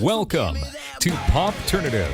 Welcome to Popternative,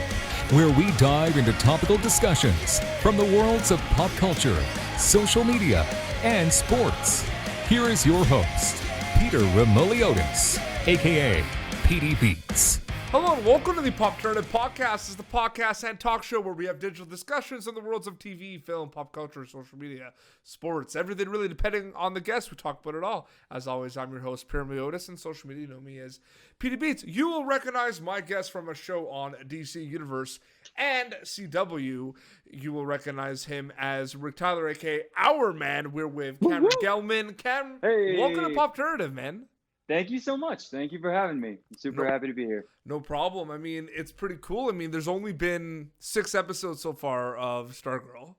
where we dive into topical discussions from the worlds of pop culture, social media, and sports. Here is your host, Peter Remoliotis, aka PD Beats. Hello and welcome to the Popternative Podcast. This is the podcast and talk show where we have digital discussions on the worlds of TV, film, pop culture, social media, sports, everything really depending on the guest. We talk about it all. As always, I'm your host, Peter Remoliotis, and social media, you know me as PD Beats. You will recognize my guest from a show on DC Universe and CW. You will recognize him as Rick Tyler, aka Hourman. We're with Cameron Gellman. Cam, Hey. welcome to Popternative, man. Thank you so much. Thank you for having me. I'm super happy to be here. No problem. I mean, it's pretty cool. I mean, there's only been 6 episodes so far of Stargirl,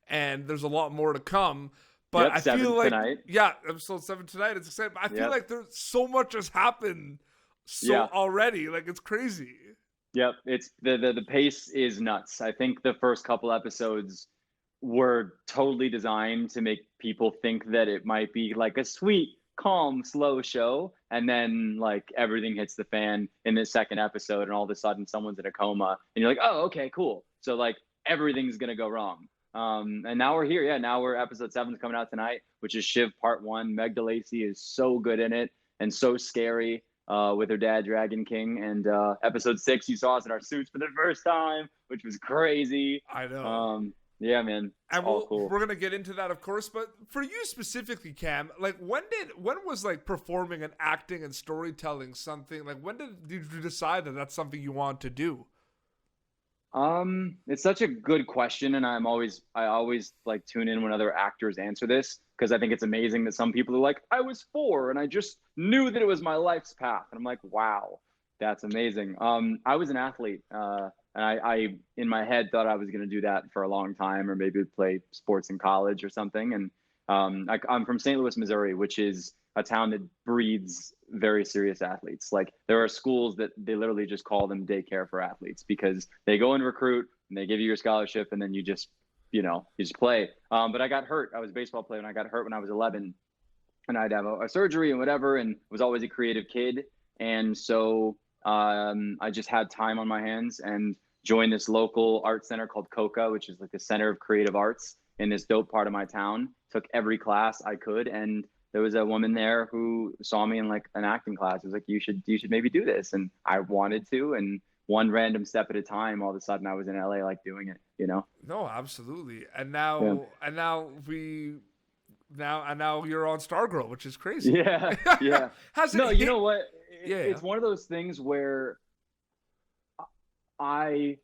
and there's a lot more to come. But I feel like, tonight. Yeah, episode 7 tonight. It's exciting. I feel like there's so much has happened already. Like, it's crazy. Yep, it's the pace is nuts. I think the first couple episodes were totally designed to make people think that it might be like a sweet, calm, slow show, and then like everything hits the fan in the second episode, and all of a sudden someone's in a coma, and you're like, oh, okay, cool. So like everything's gonna go wrong. And now we're here. Yeah, now we're episode 7's coming out tonight, which is Shiv Part 1. Meg DeLacy is so good in it and so scary with her dad, Dragon King. And episode 6, you saw us in our suits for the first time, which was crazy. I know. Yeah, man. And cool. We're gonna get into that, of course. But for you specifically, Cam, like when was like performing and acting and storytelling something? Like when did you decide that that's something you want to do? It's such a good question, and I always like tune in when other actors answer this, because I think it's amazing that some people are like, I was 4 and I just knew that it was my life's path, and I'm like, wow, that's amazing. I was an athlete. And I, in my head, thought I was going to do that for a long time, or maybe play sports in college or something. And I'm from St. Louis, Missouri, which is a town that breeds very serious athletes. Like there are schools that they literally just call them daycare for athletes, because they go and recruit and they give you your scholarship, and then you just play. But I got hurt. I was a baseball player, and I got hurt when I was 11, and I'd have a surgery and whatever, and was always a creative kid. And so I just had time on my hands and joined this local art center called COCA, which is like the Center of Creative Arts in this dope part of my town. Took every class I could, and there was a woman there who saw me in like an acting class. It was like, you should maybe do this, and I wanted to. And one random step at a time, all of a sudden I was in LA, like doing it. No, absolutely. And now you're on Stargirl, which is crazy. Yeah. You know what? It's one of those things where I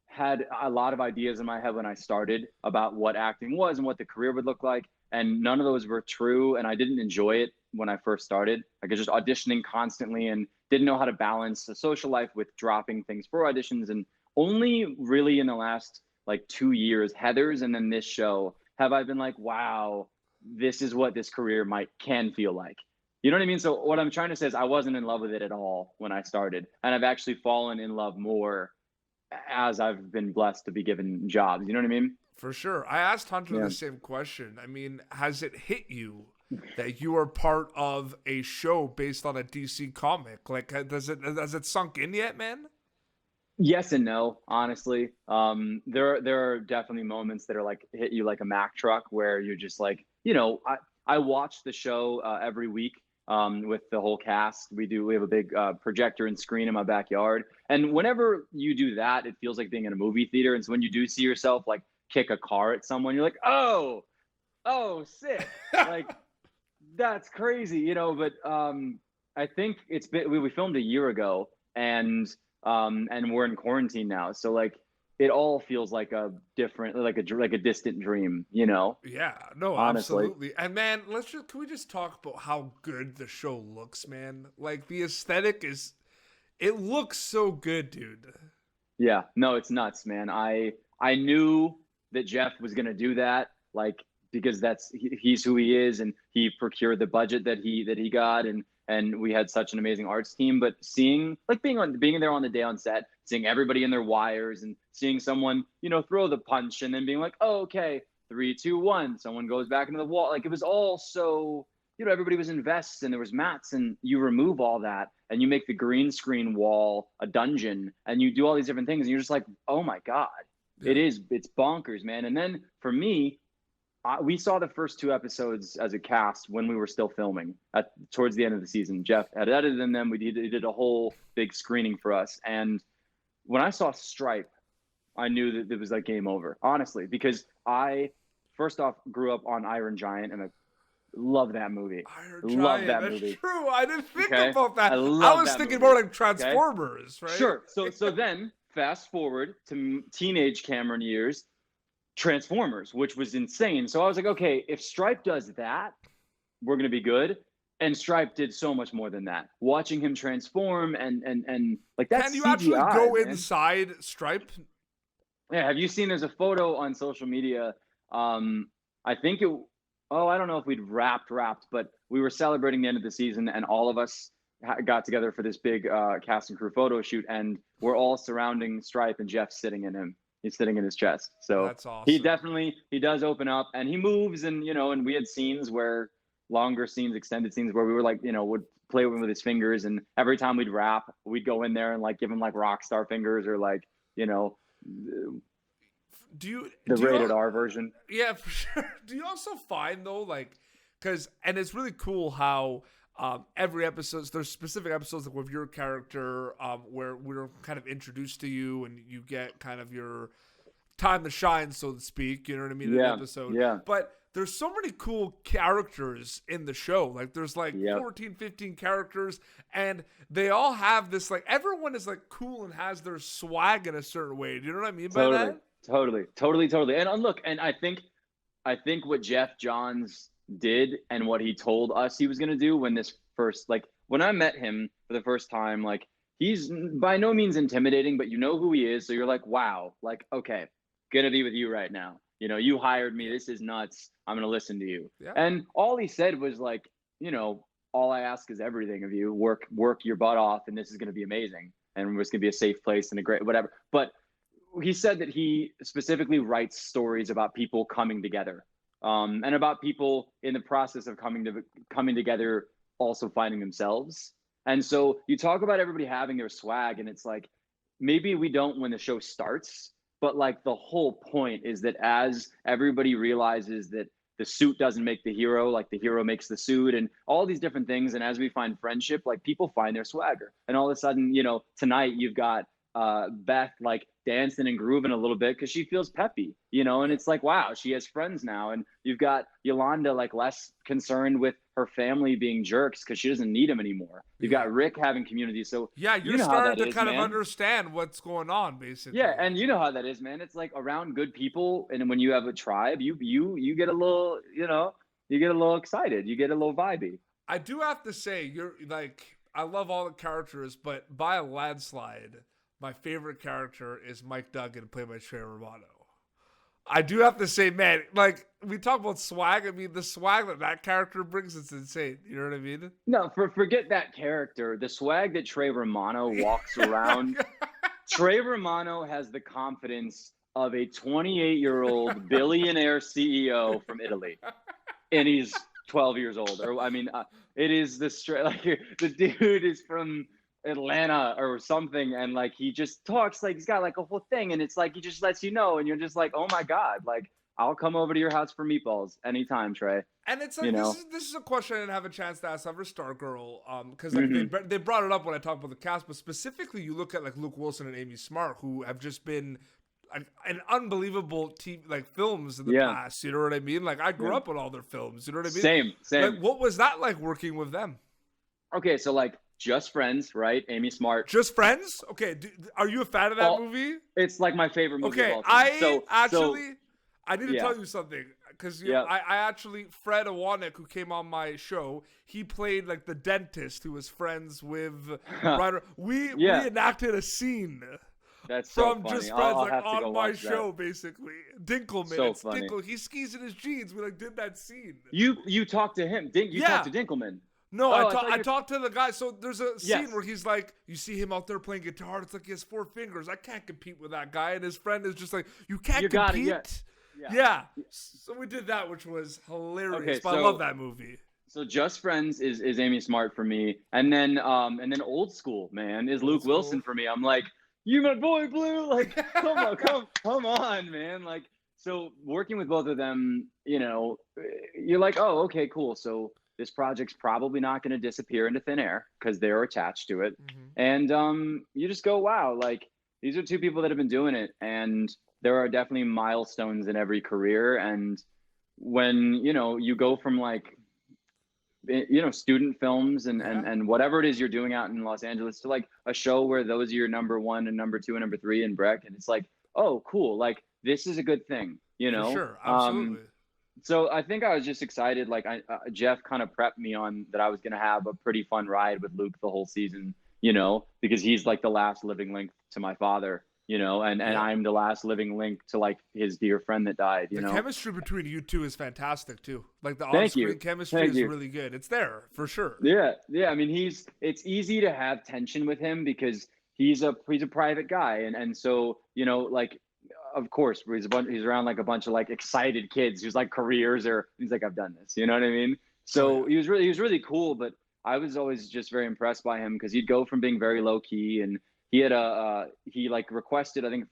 had a lot of ideas in my head when I started about what acting was and what the career would look like, and none of those were true, and I didn't enjoy it when I first started. Like, I was just auditioning constantly and didn't know how to balance the social life with dropping things for auditions. And only really in the last like 2 years, Heathers and then this show, have I been like, wow, this is what this career can feel like. You know what I mean? So what I'm trying to say is I wasn't in love with it at all when I started. And I've actually fallen in love more as I've been blessed to be given jobs. You know what I mean? For sure. I asked Hunter the same question. I mean, has it hit you that you are part of a show based on a DC comic? Like, has it sunk in yet, man? Yes and no, honestly. There are definitely moments that are like hit you like a Mack truck, where you're just like, I watch the show every week. With the whole cast. We have a big projector and screen in my backyard. And whenever you do that, it feels like being in a movie theater. And so when you do see yourself like kick a car at someone, you're like, oh, sick. Like, that's crazy, but I think we filmed a year ago, and we're in quarantine now. So like, it all feels like a different, like a distant dream, Yeah, no, honestly. Absolutely. And man, can we just talk about how good the show looks, man? Like the aesthetic it looks so good, dude. Yeah, no, it's nuts, man. I knew that Jeff was gonna do that, like, because he's who he is, and he procured the budget that he got, and we had such an amazing arts team. But seeing, like, being there on the day on set, seeing everybody in their wires, and seeing someone, throw the punch, and then being like, oh, okay, 3, 2, 1, someone goes back into the wall. Like, it was all so, everybody was invested, and there was mats, and you remove all that, and you make the green screen wall a dungeon, and you do all these different things, and you're just like, oh my God, it's bonkers, man. And then for me, we saw the first 2 episodes as a cast when we were still filming towards the end of the season. Jeff had edited them. We did a whole big screening for us. And when I saw Stripe, I knew that it was like game over, honestly, because I first off grew up on Iron Giant, and I love that movie. That's true. I didn't think about that. I was thinking movie. more like Transformers, right? Sure. So then fast forward to teenage Cameron years, Transformers, which was insane. So I was like, okay, if Stripe does that, we're going to be good. And Stripe did so much more than that. Watching him transform and like that's Can you CGI, actually go man. inside Stripe? Yeah, have you seen there's a photo on social media? I think I don't know if we'd wrapped, but we were celebrating the end of the season, and all of us got together for this big cast and crew photo shoot, and we're all surrounding Stripe, and Jeff's sitting in him. He's sitting in his chest. So that's awesome. He does open up, and he moves, and and we had scenes where longer scenes, extended scenes where we were like, would play with him with his fingers, and every time we'd rap, we'd go in there and like give him like rock star fingers or like, rated R version. Yeah, for sure. Do you also find though, like, and it's really cool how every episode, there's specific episodes like with your character where we're kind of introduced to you and you get kind of your time to shine, so to speak, you know what I mean? Yeah, an episode. yeah. But there's so many cool characters in the show. Like there's like 14, 15 characters, and they all have this, like, everyone is like cool and has their swag in a certain way. Do you know what I mean by that? Totally. And look, and I think what Jeff Johns did and what he told us he was going to do when I met him for the first time, like, he's by no means intimidating, but you know who he is. So you're like, wow, like, okay, going to be with you right now. You hired me. This is nuts. I'm going to listen to you. Yeah. And all he said was like, all I ask is everything of you. Work your butt off, and this is going to be amazing. And it's going to be a safe place and a great whatever. But he said that he specifically writes stories about people coming together, and about people in the process of coming together also finding themselves. And so you talk about everybody having their swag, and it's like, maybe we don't when the show starts, but like the whole point is that as everybody realizes that the suit doesn't make the hero, like the hero makes the suit, and all these different things. And as we find friendship, like people find their swagger. And all of a sudden, tonight you've got Beth like dancing and grooving a little bit because she feels peppy, and it's like, wow, she has friends now. And you've got Yolanda like less concerned with her family being jerks because she doesn't need them anymore. You've got Rick having community. So yeah, you're starting to kind of understand what's going on, basically. Yeah, and you know how that is, man. It's like around good people, and when you have a tribe, you get a little, you get a little excited, you get a little vibey. I do have to say, you're like, I love all the characters, but by a landslide, my favorite character is Mike Duggan, played by Trey Romano. I do have to say, man, like, we talk about swag. I mean, the swag that character brings is insane. You know what I mean? No, forget that character. The swag that Trey Romano walks around. Trey Romano has the confidence of a 28-year-old billionaire CEO from Italy. And he's 12 years old. Or, I mean, it is the dude is from Atlanta or something, and like he just talks like he's got like a whole thing, and it's like he just lets you know, and you're just like, oh my god, like I'll come over to your house for meatballs anytime, Trey. And it's like, this is a question I didn't have a chance to ask over Stargirl, because like they brought it up when I talked about the cast, but specifically you look at like Luke Wilson and Amy Smart, who have just been an unbelievable films in the past. You know what I mean? Like I grew up with all their films. You know what I mean? Same. Like, what was that like working with them? Okay, so like Just Friends, right? Amy Smart. Just Friends? Okay. Are you a fan of that movie? It's like my favorite movie of all time. I need to tell you something. Because I actually, Fred Awanek, who came on my show, he played like the dentist who was friends with Ryder. We enacted a scene. That's so from funny. Just Friends, I'll like on my show, that. Basically. Dinkelman. So it's funny. Dinkel. He skis in his jeans. We like did that scene. You talked to him. You talked to Dinkelman. No, I talked to the guy. So there's a scene where he's like, you see him out there playing guitar. It's like he has 4 fingers. I can't compete with that guy. And his friend is just like, you can't compete. Yeah. So we did that, which was hilarious. Okay, but I love that movie. So Just Friends is Amy Smart for me, and then Old School, man, is Luke Wilson for me. I'm like, you my boy Blue, like come on, man, like. So working with both of them, you're like, oh, okay, cool. So this project's probably not going to disappear into thin air because they're attached to it, and you just go, wow, like these are two people that have been doing it, and there are definitely milestones in every career, and when you go from like student films and whatever it is you're doing out in Los Angeles to like a show where those are your number one and number two and number three in Breck, and it's like, oh, cool, like this is a good thing, For sure, absolutely. So I think I was just excited. Like Jeff kind of prepped me on that I was going to have a pretty fun ride with Luke the whole season, because he's like the last living link to my father, and I'm the last living link to like his dear friend that died, The chemistry between you two is fantastic too. Like the Thank on-screen you. chemistry Thank is you. really good. It's there for sure. Yeah. I mean, it's easy to have tension with him because he's a private guy. And so, like, of course, he's around like a bunch of like excited kids whose like careers are, he's like, I've done this, you know what I mean? So he was really cool, but I was always just very impressed by him because he'd go from being very low key, and he had he like requested, I think,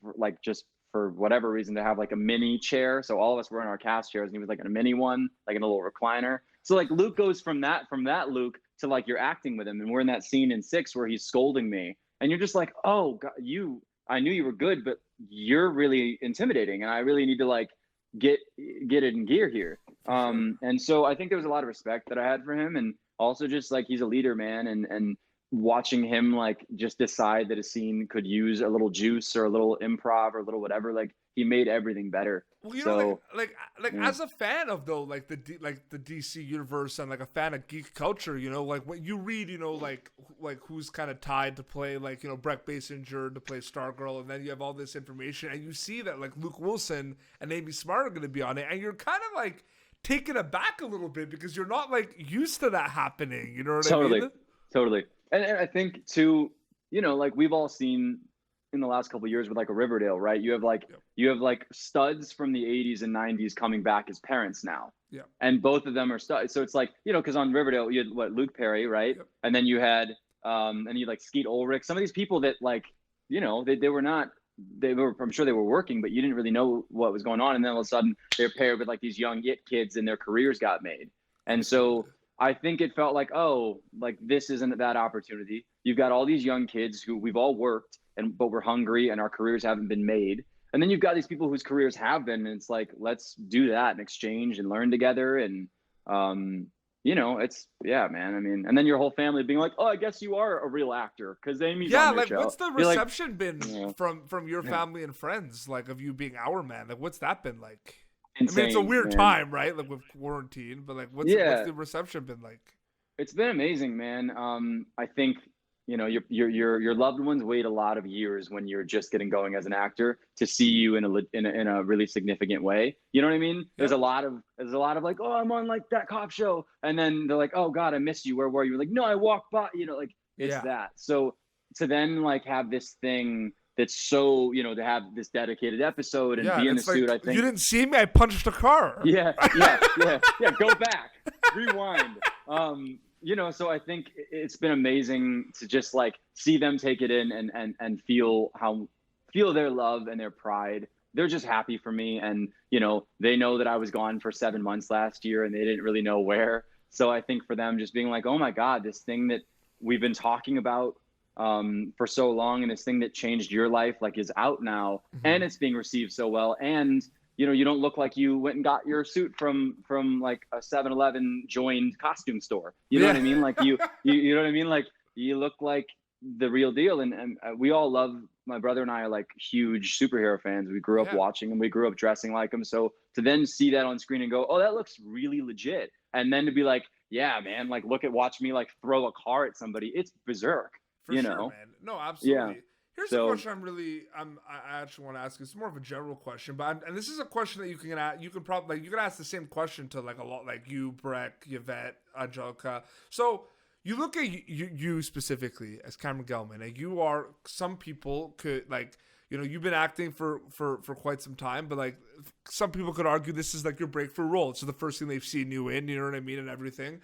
just for whatever reason, to have like a mini chair. So all of us were in our cast chairs and he was like in a mini one, like in a little recliner. So like Luke goes from that Luke to like you're acting with him, and we're in that scene in 6 where he's scolding me, and you're just like, oh God, I knew you were good, but you're really intimidating, and I really need to like get it in gear here. And so I think there was a lot of respect that I had for him, and also just like he's a leader, man, and watching him like just decide that a scene could use a little juice or a little improv or a little whatever, like he made everything better. Well, you so, know, like as a fan of though, like the DC universe and like a fan of geek culture, like when you read, like who's kind of tied to play, like Breck Basinger to play Stargirl, and then you have all this information, and you see that like Luke Wilson and Amy Smart are going to be on it, and you're kind of like taken aback a little bit because you're not like used to that happening. You know what I mean? Totally. And I think too, like we've all seen in the last couple of years with like a Riverdale, right? You have like studs from the 80s and 90s coming back as parents now. Yeah. And both of them are studs. So it's like, because on Riverdale you had Luke Perry, right? Yep. And then you had like Skeet Ulrich, some of these people that like, they were not, I'm sure they were working, but you didn't really know what was going on. And then all of a sudden they're paired with like these young it kids and their careers got made. And so I think it felt like, oh, like this isn't that opportunity. You've got all these young kids who we've all worked, but we're hungry and our careers haven't been made. And then you've got these people whose careers have been, and it's like, let's do that and exchange and learn together. And, it's, yeah, man. I mean, and then your whole family being like, oh, I guess you are a real actor because Amy's on your show. What's the reception been from your family and friends, like of you being Hourman? Like, what's that been like? Insane, I mean, it's a weird time, right? Like with quarantine, but like, what's the reception been like? It's been amazing, man. I think your loved ones wait a lot of years when you're just getting going as an actor to see you in a really significant way. You know what I mean? Yeah. There's a lot of like, oh, I'm on like that cop show, and then they're like, oh God, I missed you. Where were you? Like, no, I walked by. Like it's that. So to then like have this thing that's so, to have this dedicated episode and be in the suit, I think. You didn't see me, I punched a car. Yeah. Go back, rewind. So I think it's been amazing to just like see them take it in and feel their love and their pride. They're just happy for me. And, they know that I was gone for 7 months last year and they didn't really know where. So I think for them just being like, oh my God, this thing that we've been talking about for so long, and this thing that changed your life like is out now, and it's being received so well, and you don't look like you went and got your suit from like a 7-Eleven joined costume store. You know what I mean? Like you know what I mean? Like you look like the real deal, and we all love. My brother and I are like huge superhero fans. We grew up watching them. We grew up dressing like them. So to then see that on screen and go, oh, that looks really legit, and then to be like, yeah, man, like watch me like throw a car at somebody. It's berserk. For sure, man. No, absolutely. Yeah. Here's a question I actually want to ask. It's more of a general question, but and this is a question that you can ask. You can probably you can ask the same question to like a lot, like you, Breck, Yvette, Angelica. So you look at you specifically as Cameron Gellman, and you are, some people could like, you know, you've been acting for quite some time, but like some people could argue this is like your breakthrough role. It's the first thing they've seen you in, you know what I mean, and everything.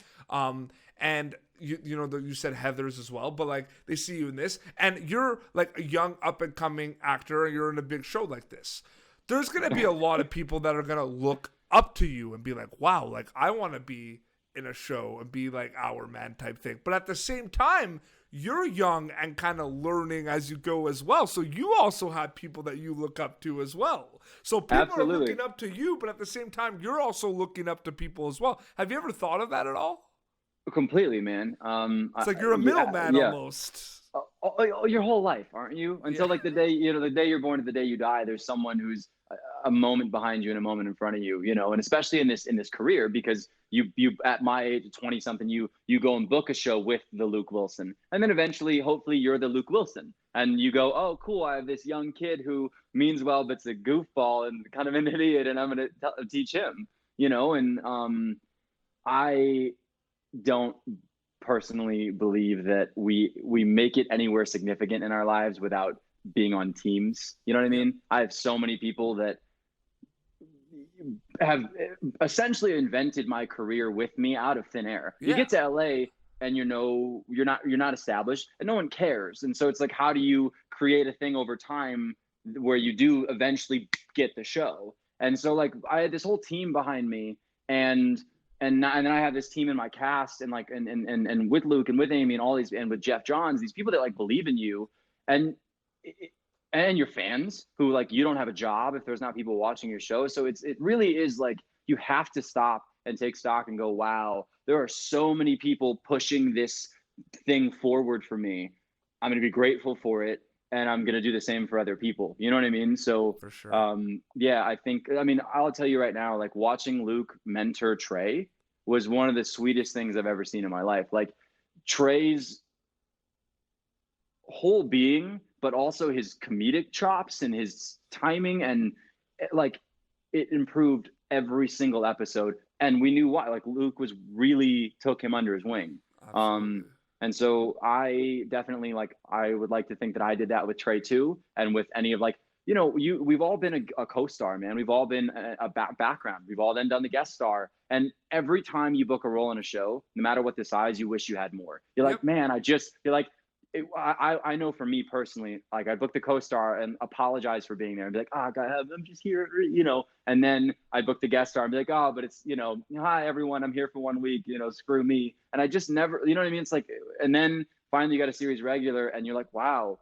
And you know, you said Heathers as well, but like they see you in this, and you're like a young up and coming actor, and you're in a big show like this. There's gonna be a lot of people that are gonna look up to you and be like, wow, like I want to be in a show and be like Hourman type thing. But at the same time, you're young and kind of learning as you go as well. So you also have people that you look up to as well. So people Absolutely. are looking up to you, but at the same time, you're also looking up to people as well. Have you ever thought of that at all? Completely, man. It's like you're a middleman almost. Your whole life, aren't you? Until like the day, you know, the day you're born to the day you die, there's someone who's a moment behind you and a moment in front of you, you know, and especially in this career, because you at my age, 20 something, you go and book a show with the Luke Wilson, and then eventually, hopefully you're the Luke Wilson, and you go, oh, cool, I have this young kid who means well, but's a goofball and kind of an idiot, and I'm going to teach him, you know, and I don't personally believe that we make it anywhere significant in our lives without being on teams. You know what I mean? I have so many people that have essentially invented my career with me out of thin air. You get to LA and you're not established and no one cares. And so it's like, how do you create a thing over time where you do eventually get the show? And so like I had this whole team behind me, and then I have this team in my cast, and like and with Luke and with Amy and all these, and with Jeff Johns, these people that like believe in you, and your fans who like, you don't have a job if there's not people watching your show. So it really is like, you have to stop and take stock and go, wow, there are so many people pushing this thing forward for me. I'm going to be grateful for it, and I'm going to do the same for other people. You know what I mean? So for sure. yeah, I think, I mean, I'll tell you right now, like watching Luke mentor Trey was one of the sweetest things I've ever seen in my life. Like Trey's whole being, but also his comedic chops and his timing, and like it improved every single episode. And we knew why. Like Luke was really took him under his wing. Absolutely. And so I definitely, like, I would like to think that I did that with Trey too, and with any of, like, you know, we've all been a co-star, man. We've all been a background. We've all then done the guest star. And every time you book a role in a show, no matter what the size, you wish you had more. You're like, man, you're like, I know for me personally, like I booked the co-star and apologize for being there and be like, oh God, I'm just here, you know. And then I booked the guest star and be like, oh, but it's, you know, hi everyone, I'm here for 1 week, you know, screw me. And I just never, you know what I mean? It's like, and then finally you got a series regular and you're like, wow,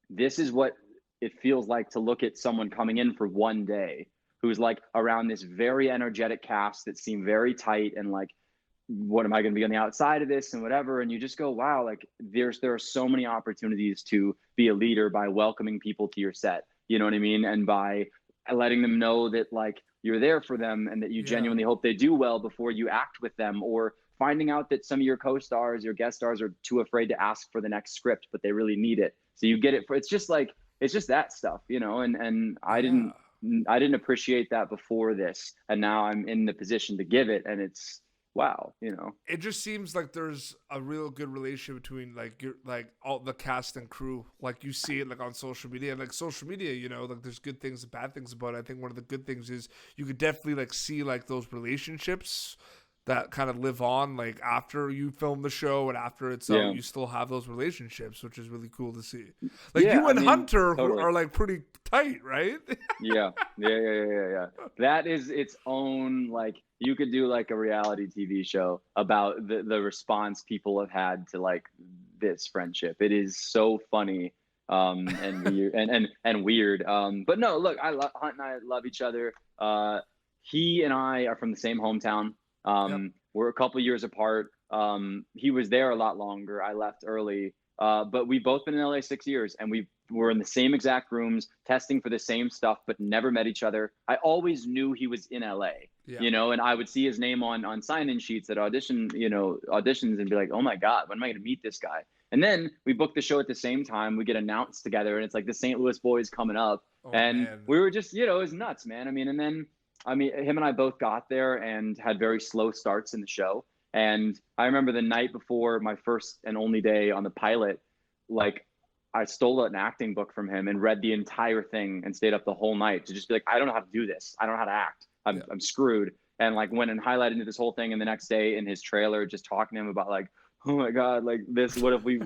this is what it feels like to look at someone coming in for 1 day who's like around this very energetic cast that seem very tight, and like, what am I going to be on the outside of this and whatever. And you just go, wow, like there are so many opportunities to be a leader by welcoming people to your set. You know what I mean? And by letting them know that like you're there for them and that you genuinely hope they do well before you act with them, or finding out that some of your co-stars, your guest stars are too afraid to ask for the next script, but they really need it. So you get it for, it's just that stuff, you know, and I didn't appreciate that before this. And now I'm in the position to give it, and it's, wow, you know, it just seems like there's a real good relationship between like your, like all the cast and crew. Like you see it like on social media, like social media, you know, like there's good things and bad things about it. I think one of the good things is you could definitely like see like those relationships that kind of live on like after you film the show and after it's out, you still have those relationships, which is really cool to see. Like you and Hunter totally. who are like pretty tight, right? Yeah. That is its own, like, you could do like a reality TV show about the response people have had to like this friendship. It is so funny and weird and weird. But no, look, Hunt and I love each other. He and I are from the same hometown. We're a couple years apart. He was there a lot longer. I left early. But we've both been in LA 6 years, and we're in the same exact rooms testing for the same stuff, but never met each other. I always knew he was in LA, you know, and I would see his name on sign-in sheets at auditions and be like, oh my God, when am I going to meet this guy? And then we booked the show at the same time. We get announced together, and it's like the St. Louis boys coming up. We were just, you know, it was nuts, man. And then him and I both got there and had very slow starts in the show. And I remember the night before my first and only day on the pilot, like I stole an acting book from him and read the entire thing and stayed up the whole night to just be like, I don't know how to do this. I don't know how to act. I'm screwed. And like went and highlighted into this whole thing. And the next day in his trailer, just talking to him about like, oh my God, like this, what if we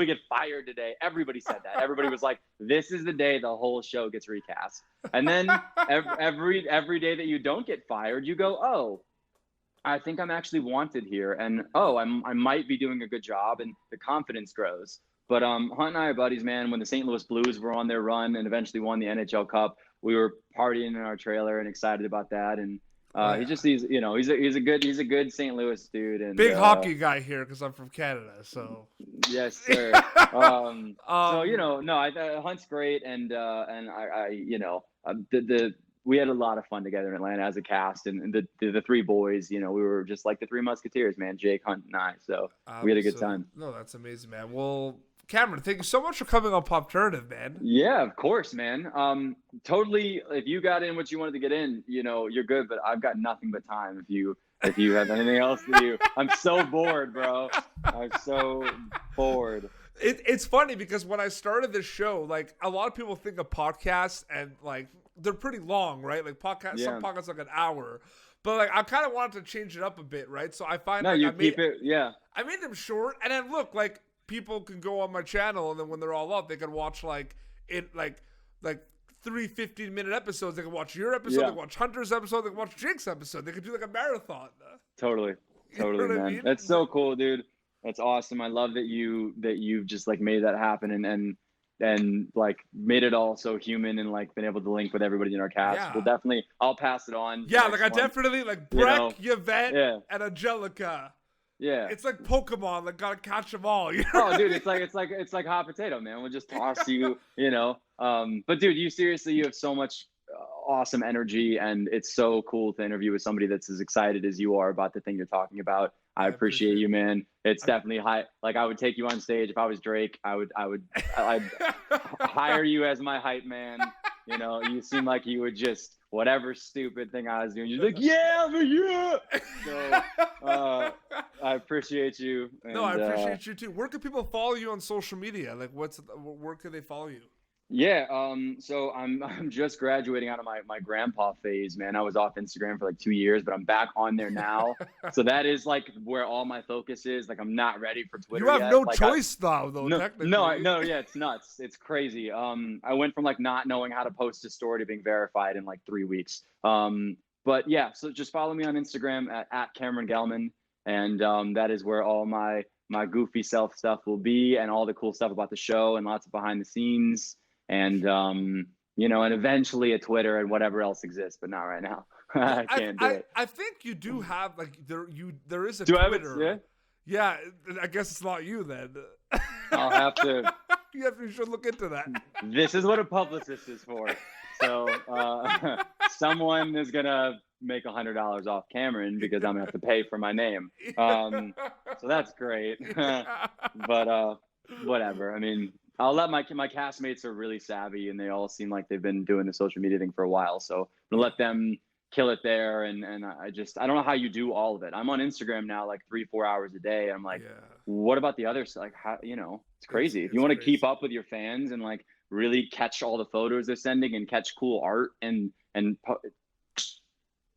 get fired today? Everybody said that. Everybody was like, this is the day the whole show gets recast. And then every day that you don't get fired, you go, oh, I think I'm actually wanted here. And I might be doing a good job, and the confidence grows. But Hunt and I are buddies, man. When the St. Louis Blues were on their run and eventually won the NHL Cup, we were partying in our trailer and excited about that. And he's a good St. Louis dude, and big hockey guy here because I'm from Canada. So yes, sir. Hunt's great, and we had a lot of fun together in Atlanta as a cast, and the three boys, we were just like the Three Musketeers, man. Jake, Hunt, and I. So we had a good time. No, that's amazing, man. Well, Cameron, thank you so much for coming on Popternative, man. Yeah, of course, man. Totally. If you got in what you wanted to get in, you're good. But I've got nothing but time. If you have anything else to do, I'm so bored, bro. I'm so bored. It's funny because when I started this show, like a lot of people think of podcasts and like they're pretty long, right? Like podcasts, some podcasts like an hour. But like I kind of wanted to change it up a bit, right? So I find I made them short, and then look like. People can go on my channel, and then when they're all up, they can watch like 3 15-minute episodes. They can watch your episode, they can watch Hunter's episode, they can watch Jake's episode. They can do like a marathon. Totally, man. I mean? That's so cool, dude. That's awesome. I love that you've just like made that happen and like made it all so human and like been able to link with everybody in our cast. Yeah. Well, definitely, I'll pass it on. Yeah, like I definitely like Breck, Yvette, and Angelica. Yeah, it's like Pokemon, like gotta catch them all. Oh, dude, it's like hot potato, man. We'll just toss you, But dude, you have so much awesome energy, and it's so cool to interview with somebody that's as excited as you are about the thing you're talking about. I appreciate you, man. It's definitely high. Like I would take you on stage if I was Drake. I'd hire you as my hype man. You seem like you would just whatever stupid thing I was doing. You're like, yeah. So I appreciate you. And, no, I appreciate you too. Where can people follow you on social media? Like, where can they follow you? Yeah, so I'm just graduating out of my grandpa phase, man. I was off Instagram for like 2 years, but I'm back on there now. So that is like where all my focus is. Like I'm not ready for Twitter yet. You have no like, choice now, though. Technically. No, yeah, it's nuts. It's crazy. I went from like not knowing how to post a story to being verified in like 3 weeks. But yeah, so just follow me on Instagram at Cameron Gellman, and that is where all my goofy self stuff will be, and all the cool stuff about the show, and lots of behind the scenes. And, and eventually a Twitter and whatever else exists, but not right now. I can't do it. I think you do have like there is a do Twitter. I have it? Yeah, I guess it's not you then. I'll have to. You should look into that. This is what a publicist is for. So someone is gonna make $100 off Cameron because I'm gonna have to pay for my name. So that's great. But whatever. I mean. I'll let my castmates are really savvy, and they all seem like they've been doing the social media thing for a while. So I'm gonna let them kill it there. And I don't know how you do all of it. I'm on Instagram now like 3-4 hours a day. I'm like, what about the others? Like, how, it's crazy. If you want to keep up with your fans and like really catch all the photos they're sending and catch cool art and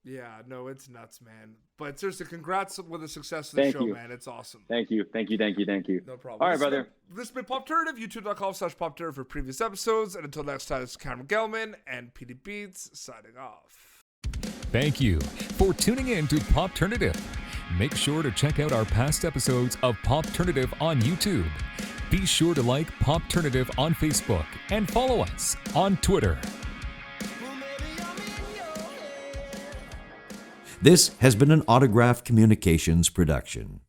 yeah, no, it's nuts, man. But seriously, congrats with the success of the show, man. It's awesome. Thank you. No problem. All right, brother. This has been Popternative, youtube.com/Popternative for previous episodes. And until next time, it's Cameron Gellman and PD Beats signing off. Thank you for tuning in to Popternative. Make sure to check out our past episodes of Popternative on YouTube. Be sure to like Popternative on Facebook and follow us on Twitter. This has been an Autograph Communications production.